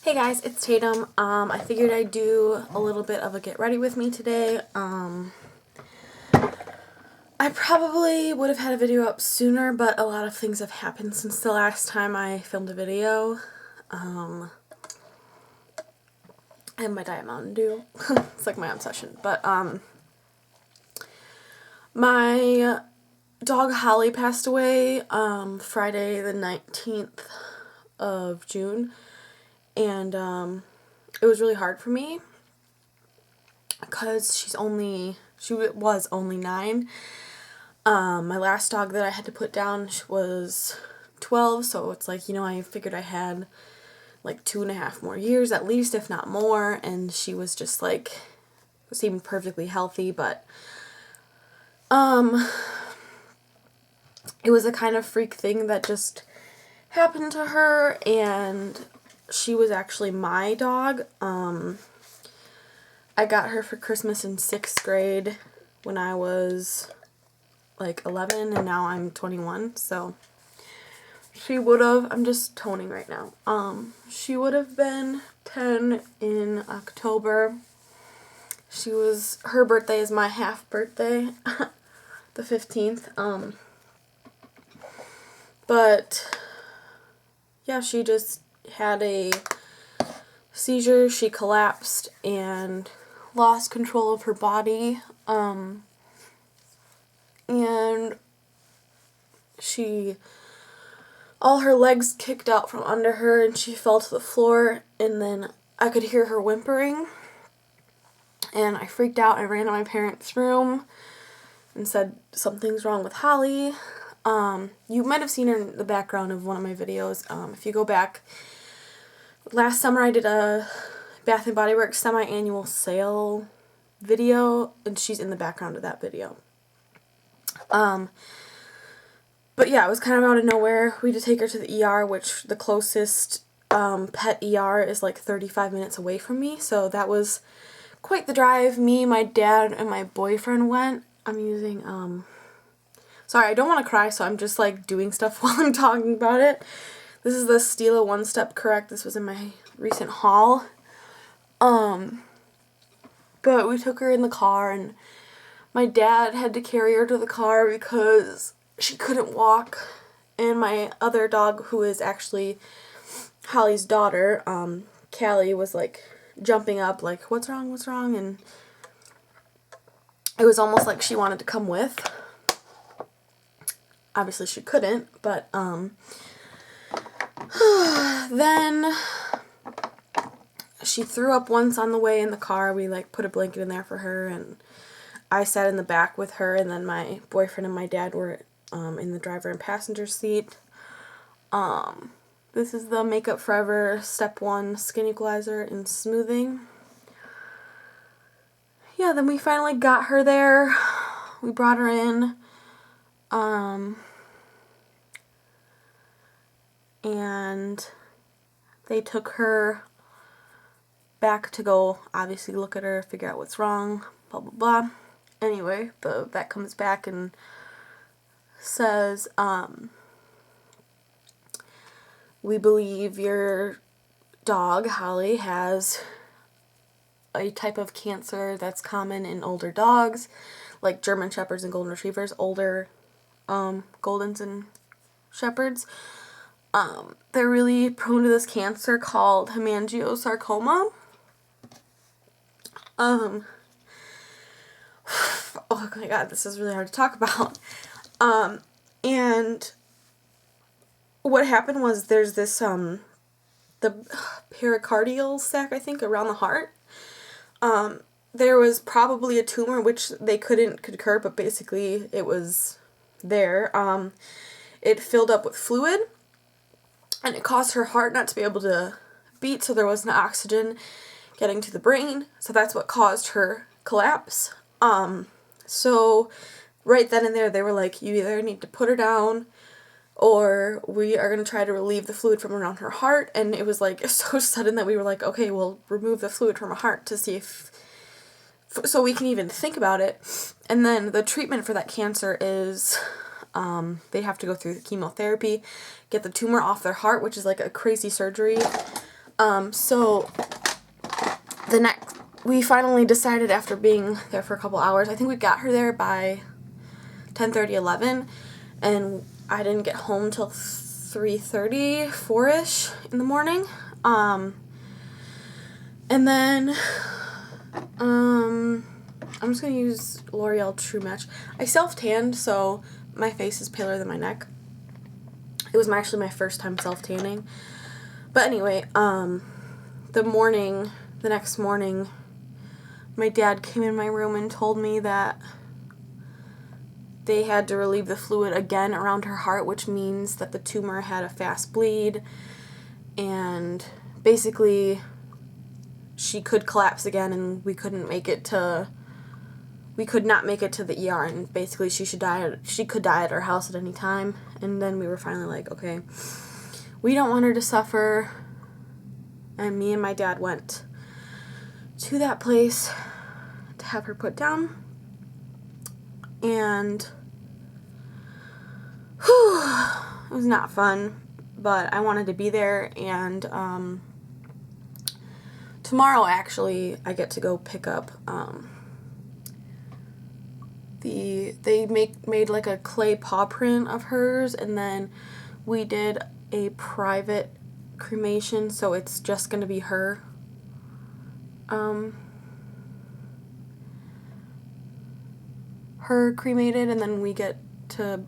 Hey guys, it's Tatum. I figured I'd do a little bit of a get ready with me today. I probably would have had a video up sooner, but a lot of things have happened since the last time I filmed a video. I have my Diet Mountain Dew. It's like my obsession. But, my dog Holly passed away, Friday the 19th of June. And, it was really hard for me because she was only 9. My last dog that I had to put down was 12, so it's like, I figured I had like 2.5 more years at least, if not more, and she was just like, seemed perfectly healthy, but, it was a kind of freak thing that just happened to her, and she was actually my dog. I got her for Christmas in 6th grade when I was like 11, and now I'm 21, so she would have, I'm just toning right now, she would have been 10 in October. Her birthday is my half birthday, the 15th, but yeah, she just had a seizure. She collapsed and lost control of her body, and all her legs kicked out from under her and she fell to the floor, and then I could hear her whimpering, and I freaked out. I ran to my parents' room and said, something's wrong with Holly. You might have seen her in the background of one of my videos. If you go back, last summer I did a Bath & Body Works semi-annual sale video, and she's in the background of that video. But yeah, it was kind of out of nowhere. We had to take her to the ER, which the closest pet ER is like 35 minutes away from me, so that was quite the drive. Me, my dad, and my boyfriend went. I'm using, sorry, I don't want to cry, so I'm just like doing stuff while I'm talking about it. This is the Stila One Step Correct. This was in my recent haul. But we took her in the car, and my dad had to carry her to the car because she couldn't walk. And my other dog, who is actually Holly's daughter, Callie, was like jumping up like, what's wrong, what's wrong? And it was almost like she wanted to come with. Obviously she couldn't, but then she threw up once on the way in the car. We like put a blanket in there for her, and I sat in the back with her, and then my boyfriend and my dad were in the driver and passenger seat. This is the Makeup Forever Step 1 Skin Equalizer and Smoothing. Yeah, then we finally got her there. We brought her in. And they took her back to go obviously look at her, figure out what's wrong, blah blah blah. Anyway, the vet comes back and says, we believe your dog, Holly, has a type of cancer that's common in older dogs, like German Shepherds and Golden Retrievers, older Goldens and Shepherds. They're really prone to this cancer called hemangiosarcoma. Oh my god, this is really hard to talk about. And what happened was there's this, the pericardial sac, I think, around the heart. There was probably a tumor, which they couldn't concur, but basically it was there. It filled up with fluid, and it caused her heart not to be able to beat, so there wasn't oxygen getting to the brain, so that's what caused her collapse. So right then and there they were like, you either need to put her down, or we are going to try to relieve the fluid from around her heart, and it was like so sudden that we were like, okay, we'll remove the fluid from her heart to see if, so we can even think about it. And then the treatment for that cancer is, they have to go through chemotherapy, get the tumor off their heart, which is like a crazy surgery. So we finally decided after being there for a couple hours, I think we got her there by 10:30, 11, and I didn't get home till 3:30, 4-ish in the morning. And then, I'm just going to use L'Oreal True Match. I self-tanned, so my face is paler than my neck. It was actually my first time self-tanning. But anyway, the next morning, my dad came in my room and told me that they had to relieve the fluid again around her heart, which means that the tumor had a fast bleed, and basically she could collapse again, and we could not make it to the ER, and basically she could die at our house at any time. And then we were finally like, okay, we don't want her to suffer, and me and my dad went to that place to have her put down. And it was not fun, but I wanted to be there. And tomorrow, actually, I get to go pick up they made like a clay paw print of hers, and then we did a private cremation, so it's just gonna be her cremated, and then we get to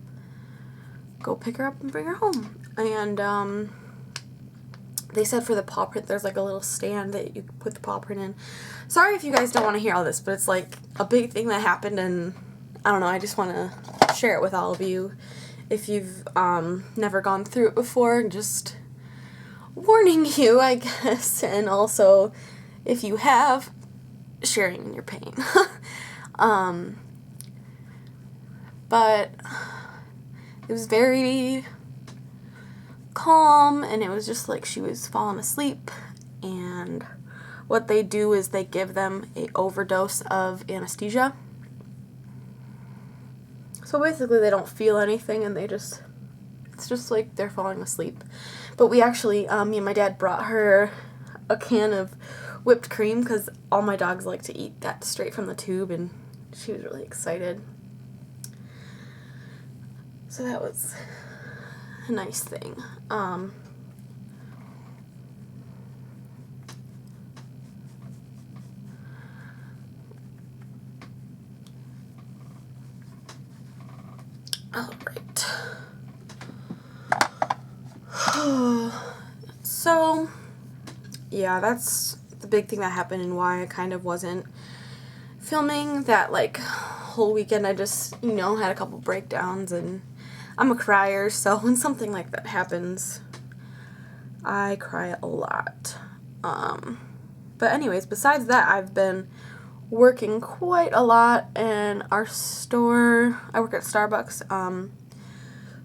go pick her up and bring her home. And they said for the paw print there's like a little stand that you put the paw print in. Sorry if you guys don't want to hear all this, but it's like a big thing that happened, and I don't know, I just want to share it with all of you if you've never gone through it before, and just warning you, I guess, and also if you have, sharing in your pain. But it was very calm, and it was just like she was falling asleep, and what they do is they give them a overdose of Anastasia. So basically they don't feel anything, and it's just like they're falling asleep. But we actually, me and my dad brought her a can of whipped cream, because all my dogs like to eat that straight from the tube, and she was really excited. So that was a nice thing. All right. So, yeah, that's the big thing that happened, and why I kind of wasn't filming that, like, whole weekend. I just, had a couple breakdowns, and I'm a crier, so when something like that happens, I cry a lot. But anyways, besides that, I've been working quite a lot in our store. I work at Starbucks,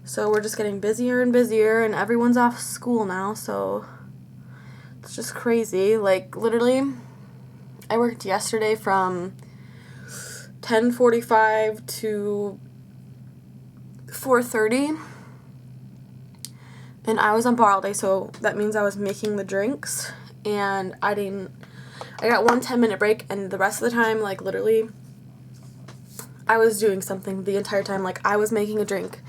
so we're just getting busier and busier, and everyone's off school now, so it's just crazy. Like, literally, I worked yesterday from 10:45 to 4:30, and I was on bar all day, so that means I was making the drinks, and I got one 10-minute break, and the rest of the time, like, literally, I was doing something the entire time. Like, I was making a drink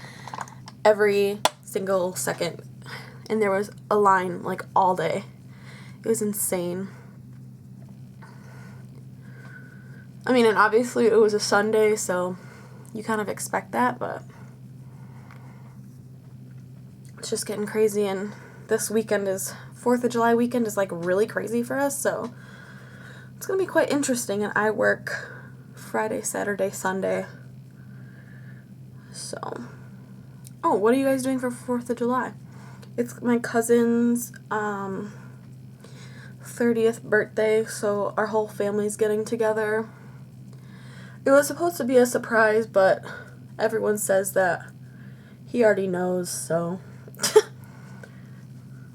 every single second, and there was a line, like, all day. It was insane. I mean, and obviously it was a Sunday, so you kind of expect that, but it's just getting crazy, and this weekend 4th of July weekend is, like, really crazy for us, so it's going to be quite interesting, and I work Friday, Saturday, Sunday, so. Oh, what are you guys doing for 4th of July? It's my cousin's 30th birthday, so our whole family's getting together. It was supposed to be a surprise, but everyone says that he already knows, so.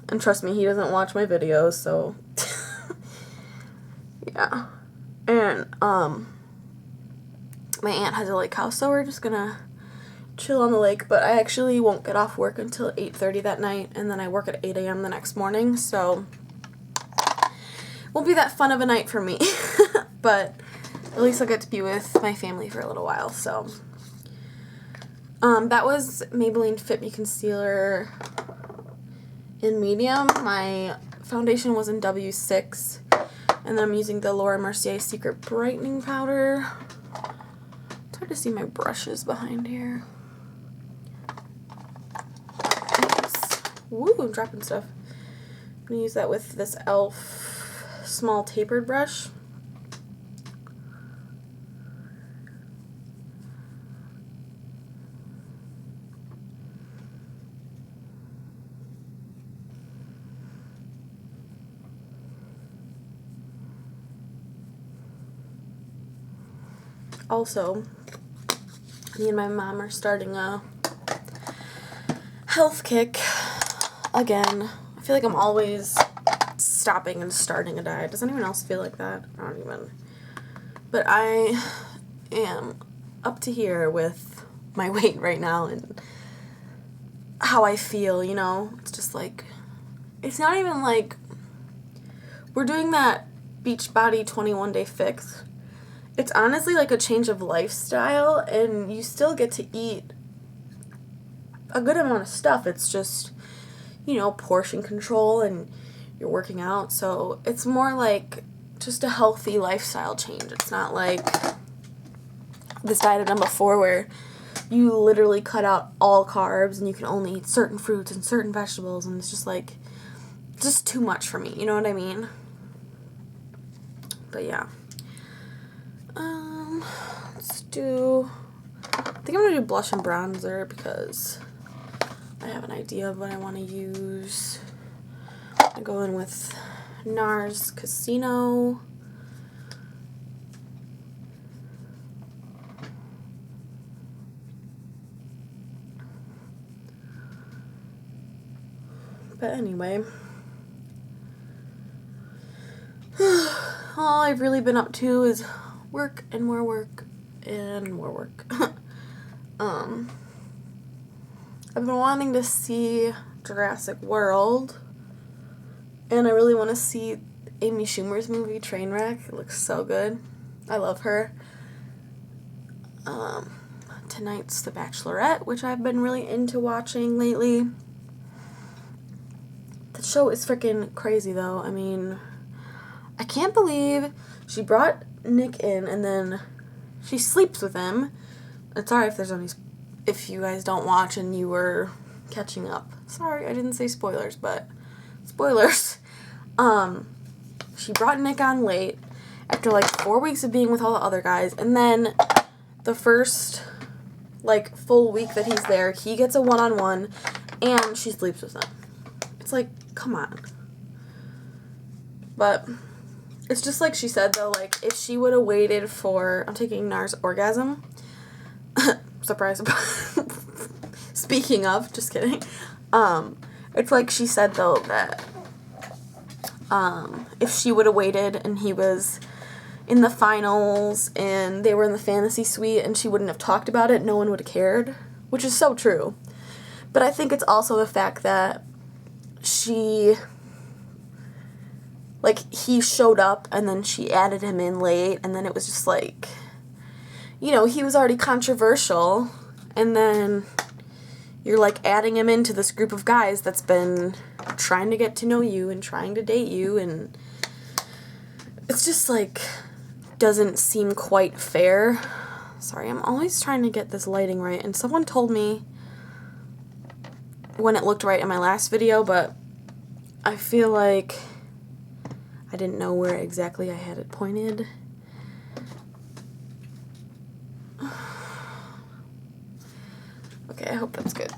And trust me, he doesn't watch my videos, so. Yeah. And, my aunt has a lake house, so we're just gonna chill on the lake, but I actually won't get off work until 8:30 that night, and then I work at 8 a.m. the next morning, so won't be that fun of a night for me. But at least I'll get to be with my family for a little while, so. That was Maybelline Fit Me Concealer in medium. My foundation was in W6, and then I'm using the Laura Mercier Secret Brightening Powder. It's hard to see my brushes behind here. Oops. Woo, I'm dropping stuff. I'm going to use that with this e.l.f. small tapered brush. Also, me and my mom are starting a health kick again. I feel like I'm always stopping and starting a diet. Does anyone else feel like that? I don't even. But I am up to here with my weight right now and how I feel, you know? It's just like, it's not even like, we're doing that Beachbody 21-day fix. It's honestly like a change of lifestyle, and you still get to eat a good amount of stuff. It's just, you know, portion control, and you're working out. So it's more like just a healthy lifestyle change. It's not like this diet I've done before where you literally cut out all carbs and you can only eat certain fruits and certain vegetables, and it's just like, just too much for me. You know what I mean? But yeah. Let's do, I think I'm going to do blush and bronzer because I have an idea of what I want to use. I go in with NARS Casino. But anyway, all I've really been up to is work and more work and more work. I've been wanting to see Jurassic World, and I really want to see Amy Schumer's movie Trainwreck. It looks so good. I love her. Tonight's The Bachelorette, which I've been really into watching lately. The show is freaking crazy though. I mean, I can't believe she brought Nick in and then she sleeps with him. It's sorry if you guys don't watch and you were catching up. Sorry, I didn't say spoilers, but spoilers. She brought Nick on late after like 4 weeks of being with all the other guys, and then the first like full week that he's there, he gets a one-on-one and she sleeps with him. It's like, come on. But it's just like she said, though, like, if she would have waited for, I'm taking NARS Orgasm. Surprise. Speaking of, just kidding. It's like she said, though, that if she would have waited and he was in the finals and they were in the fantasy suite and she wouldn't have talked about it, no one would have cared, which is so true. But I think it's also the fact that he showed up and then she added him in late, and then it was just like, you know, he was already controversial, and then you're like adding him into this group of guys that's been trying to get to know you and trying to date you, and it's just like doesn't seem quite fair. Sorry, I'm always trying to get this lighting right, and someone told me when it looked right in my last video, but I feel like I didn't know where exactly I had it pointed. Okay, I hope that's good.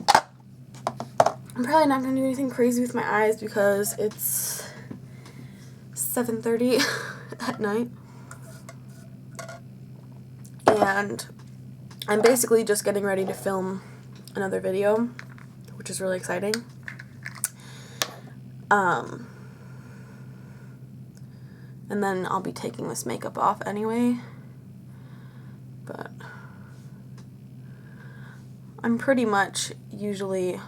I'm probably not going to do anything crazy with my eyes because it's 7:30 at night. And I'm basically just getting ready to film another video, which is really exciting. And then I'll be taking this makeup off anyway. But I'm pretty much usually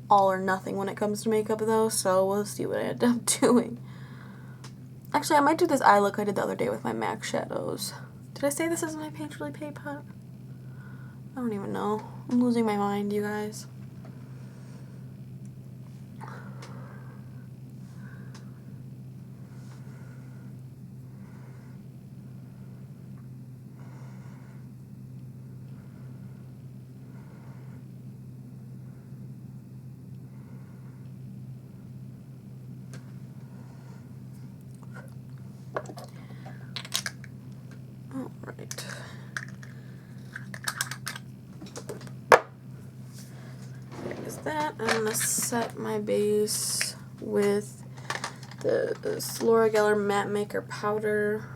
all or nothing when it comes to makeup though, so we'll see what I end up doing. Actually, I might do this eye look I did the other day with my MAC shadows. Did I say this is my Painterly Pay Pot? I don't even know. I'm losing my mind, you guys. Alright. There's that. I'm going to set my base with this Laura Geller Matte Maker powder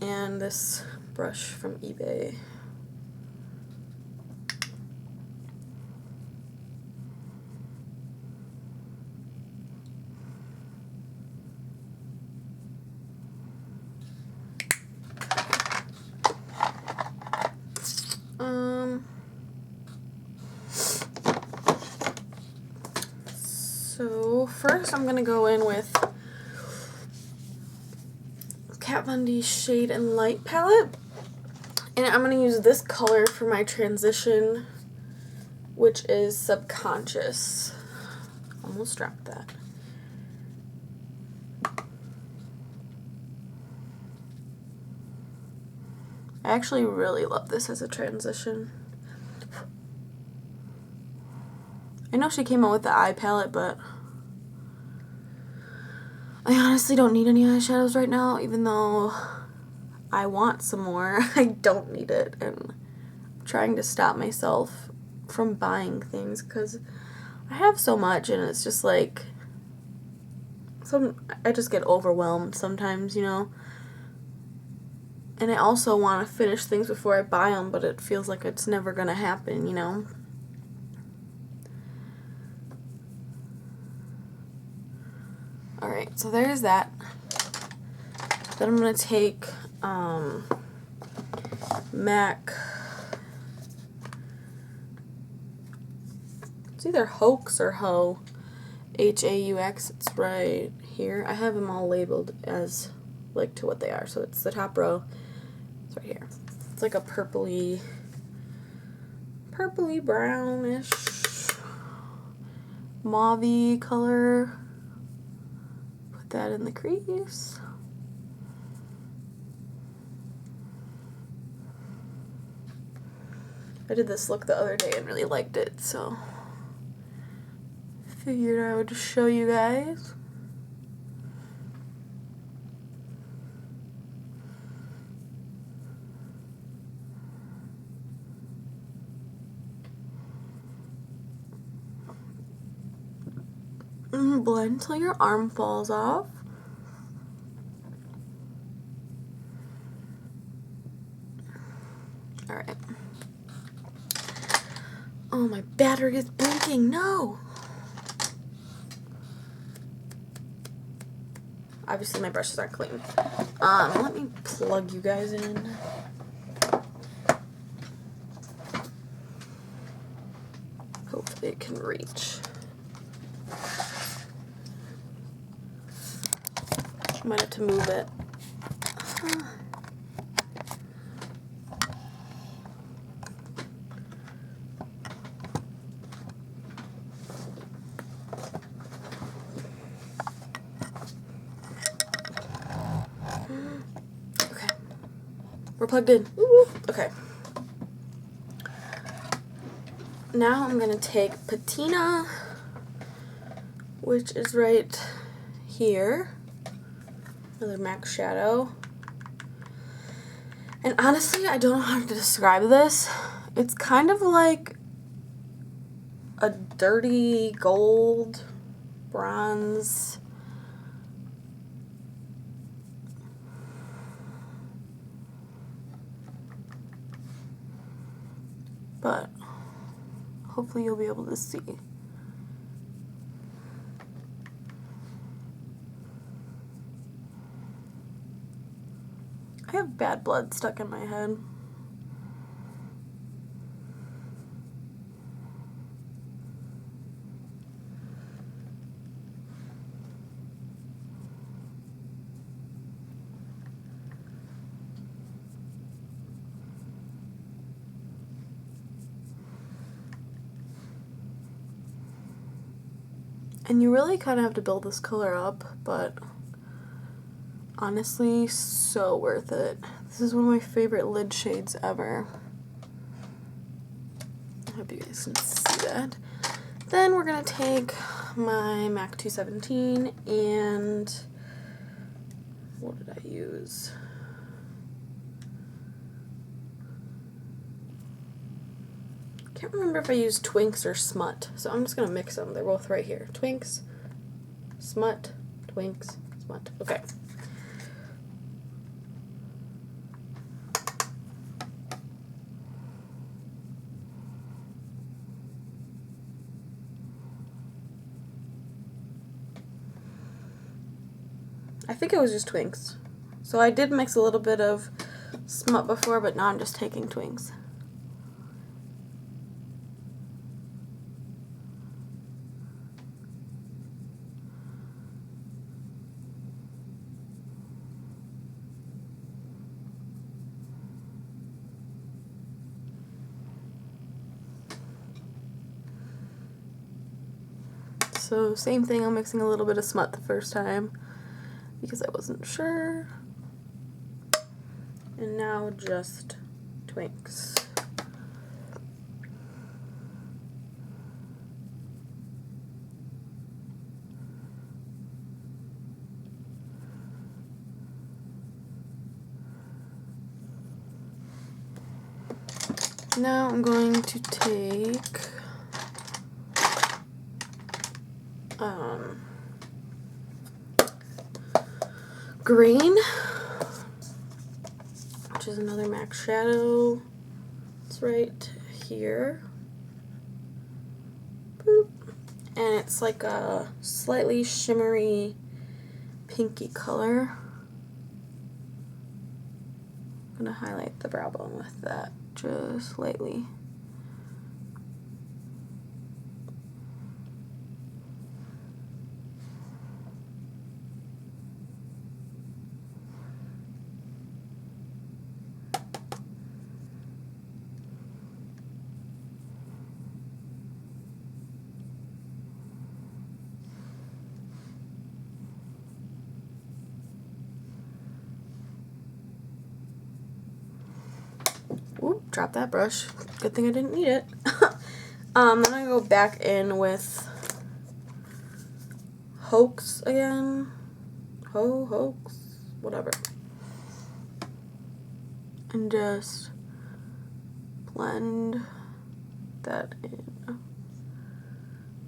and this brush from eBay. So first I'm gonna go in with Kat Von D Shade and Light palette, and I'm gonna use this color for my transition, which is Subconscious. Almost dropped that. I actually really love this as a transition. I know she came out with the eye palette, but I honestly don't need any eyeshadows right now, even though I want some more. I don't need it, and I'm trying to stop myself from buying things because I have so much, and it's just like, I just get overwhelmed sometimes, you know? And I also want to finish things before I buy them, but it feels like it's never going to happen, you know? Alright, so there's that. Then I'm going to take MAC, it's either Haux or Haux, H-A-U-X, it's right here. I have them all labeled as, like, to what they are. So it's the top row, it's right here. It's like a purpley brownish, mauve-y color. Put that in the crease. I did this look the other day and really liked it, so figured I would show you guys. Blend till your arm falls off. Alright. Oh, my battery is blinking. No! Obviously, my brushes aren't clean. Let me plug you guys in. Hopefully it can reach. Might have to move it. Okay. We're plugged in. Woo-woo. Okay. Now I'm going to take Patina, which is right here. Another MAC shadow. And honestly, I don't know how to describe this. It's kind of like a dirty gold, bronze. But hopefully you'll be able to see. I have bad blood stuck in my head. And you really kind of have to build this color up, but honestly, so worth it. This is one of my favorite lid shades ever. I hope you guys can see that. Then we're going to take my MAC 217 and what did I use? Can't remember if I used Twinks or Smut, so I'm just going to mix them. They're both right here. Twinks, Smut, Twinks, Smut. Okay. I think it was just Twinks. So I did mix a little bit of Smut before, but now I'm just taking Twinks. So same thing, I'm mixing a little bit of Smut the first time because I wasn't sure. And now just Twinks. Now I'm going to take green, which is another MAC shadow. It's right here. Boop. And it's like a slightly shimmery pinky color. I'm going to highlight the brow bone with that just lightly. Oop, dropped that brush. Good thing I didn't need it. Then I go back in with Haux again. Haux, whatever. And just blend that in.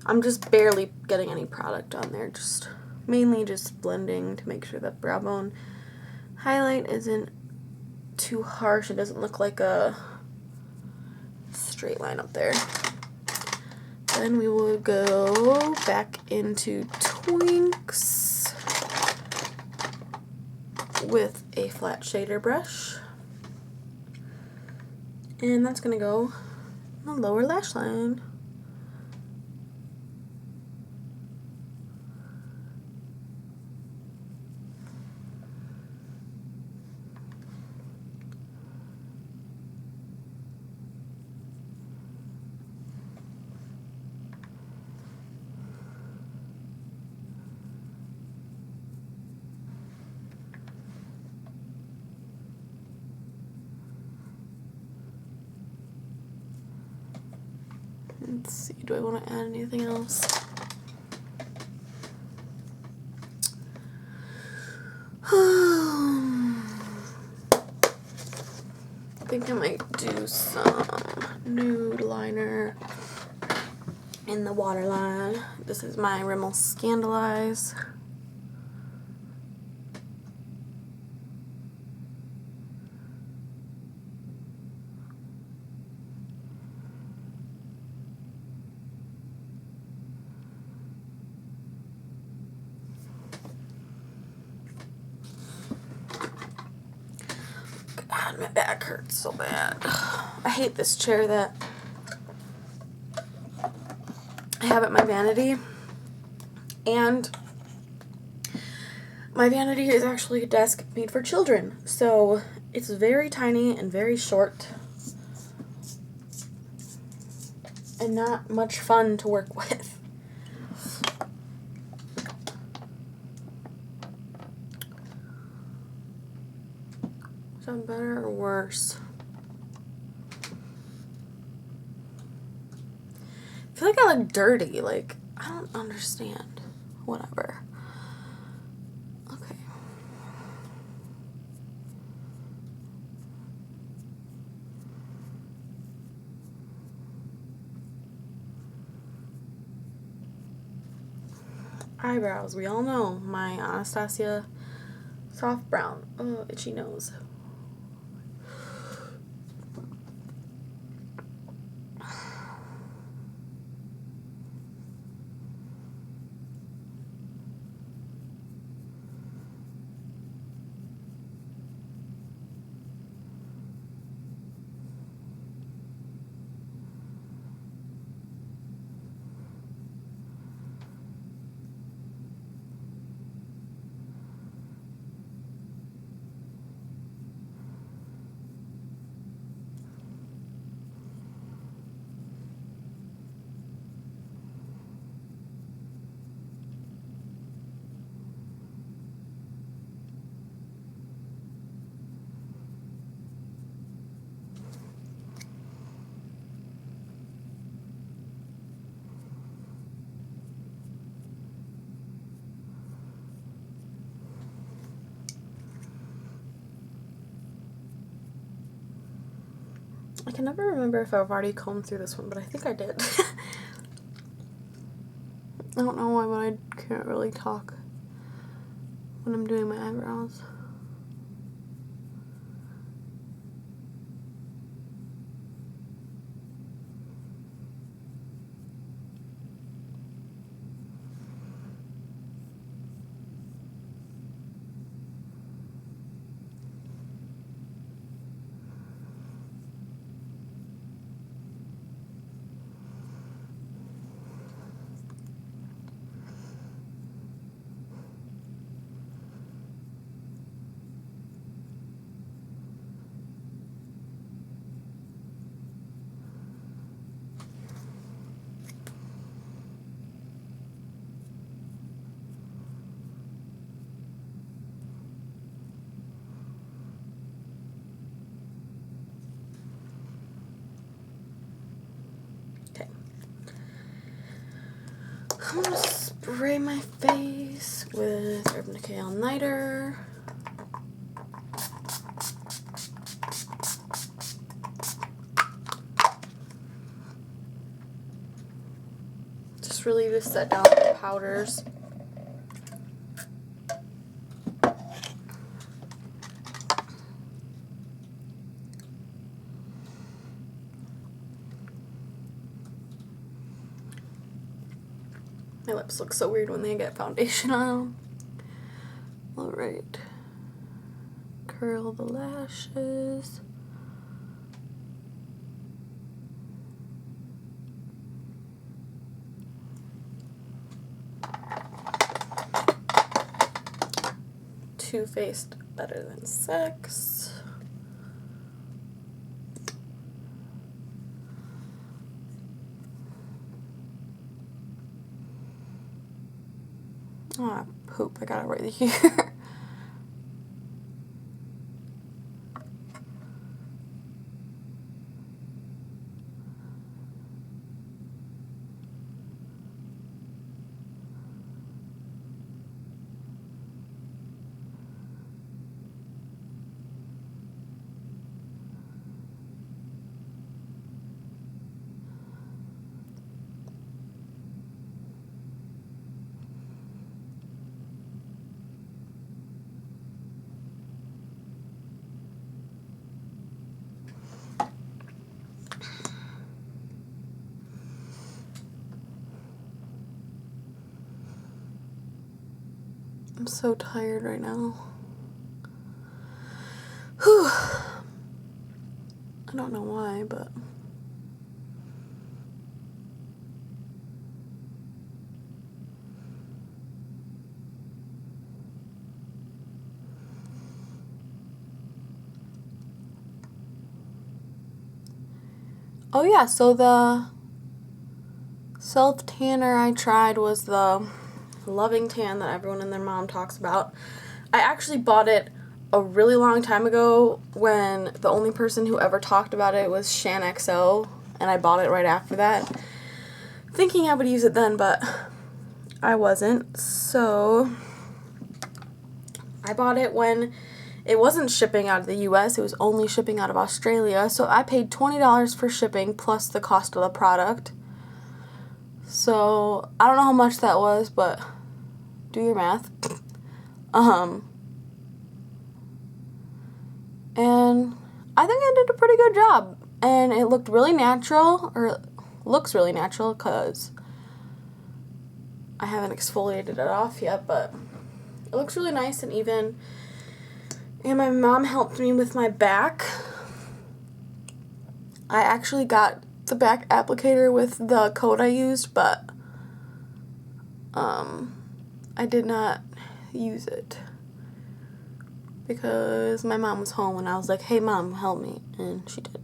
I'm just barely getting any product on there, just mainly just blending to make sure that brow bone highlight isn't too harsh. It doesn't look like a straight line up there. Then we will go back into Twinks with a flat shader brush. And that's going to go on the lower lash line. Let's see, do I want to add anything else? I think I might do some nude liner in the waterline. This is my Rimmel Scandalize. God, my back hurts so bad. I hate this chair that I have at my vanity. And my vanity is actually a desk made for children. So it's very tiny and very short. And not much fun to work with. Is that better or worse? I feel like I look dirty. Like, I don't understand. Whatever. Okay. Eyebrows. We all know my Anastasia soft brown. Oh, itchy nose. I can never remember if I've already combed through this one, but I think I did. I don't know why, but I can't really talk when I'm doing my eyebrows. I'm gonna spray my face with Urban Decay All Nighter. Just really just set down the powders. My lips look so weird when they get foundation on them. Alright. Curl the lashes. Too Faced Better Than Sex. Oh, poop. I got it right here. I'm so tired right now. Whew. I don't know why, but oh yeah, so the self tanner I tried was the Loving Tan that everyone and their mom talks about. I actually bought it a really long time ago when the only person who ever talked about it was Shan XO, and I bought it right after that, thinking I would use it then, but I wasn't. So I bought it when it wasn't shipping out of the US, it was only shipping out of Australia, so I paid $20 for shipping plus the cost of the product. So I don't know how much that was, but do your math. And I think I did a pretty good job. And it looked really natural, or looks really natural, because I haven't exfoliated it off yet, but it looks really nice and even. And my mom helped me with my back. I actually got the back applicator with the code I used, but I did not use it because my mom was home and I was like, hey mom, help me, and she did.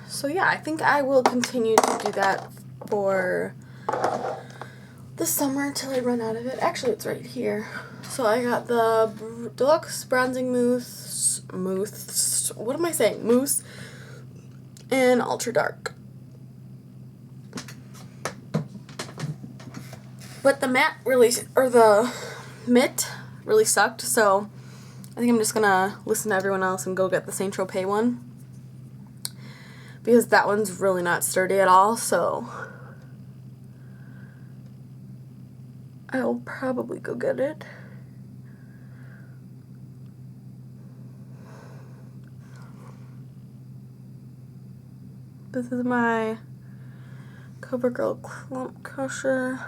So yeah, I think I will continue to do that for the summer till I run out of it. Actually, it's right here. So I got the Deluxe Bronzing Mousse, what am I saying? Mousse and Ultra Dark. But the matte really, or the mitt really sucked, so I think I'm just gonna listen to everyone else and go get the Saint Tropez one, because that one's really not sturdy at all, so I'll probably go get it. This is my Covergirl Clump Crusher.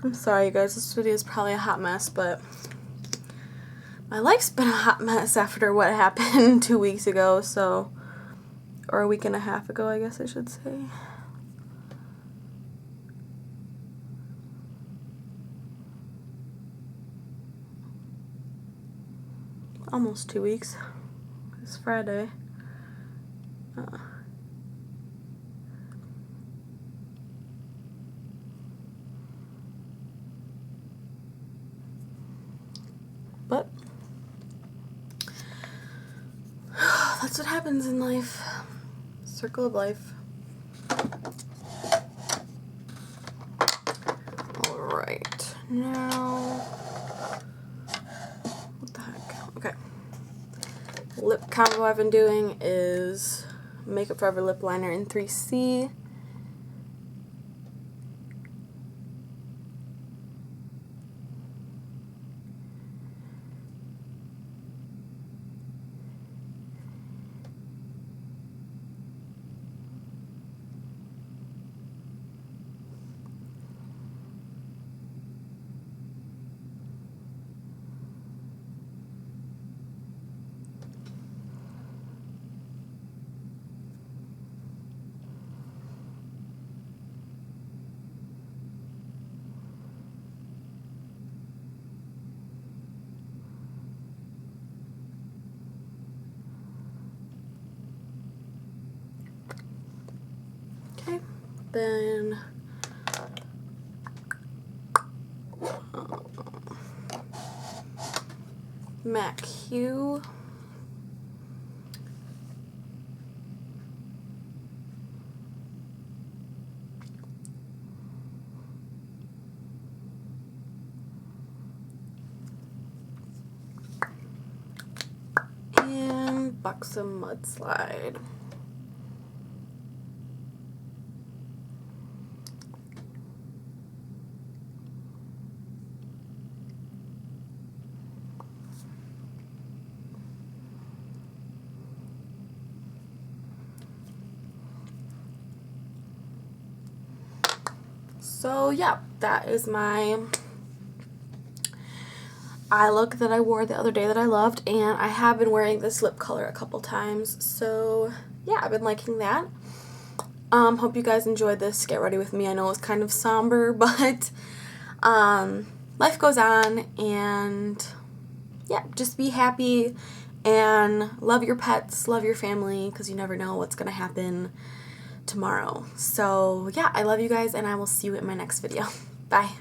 I'm sorry you guys, this video is probably a hot mess, but my life's been a hot mess after what happened 2 weeks ago, so, or a week and a half ago, I guess I should say. Almost 2 weeks. It's Friday. But that's what happens in life. Circle of life. Alright, now, what the heck? Okay. Lip combo I've been doing is Makeup Forever Lip Liner in 3C. Then MAC Hue. And Buxom Mudslide. So yeah, that is my eye look that I wore the other day that I loved, and I have been wearing this lip color a couple times, so yeah, I've been liking that. Hope you guys enjoyed this Get Ready With Me. I know it was kind of somber, but life goes on, and yeah, just be happy and love your pets, love your family, because you never know what's going to happen tomorrow. So yeah, I love you guys, and I will see you in my next video. Bye.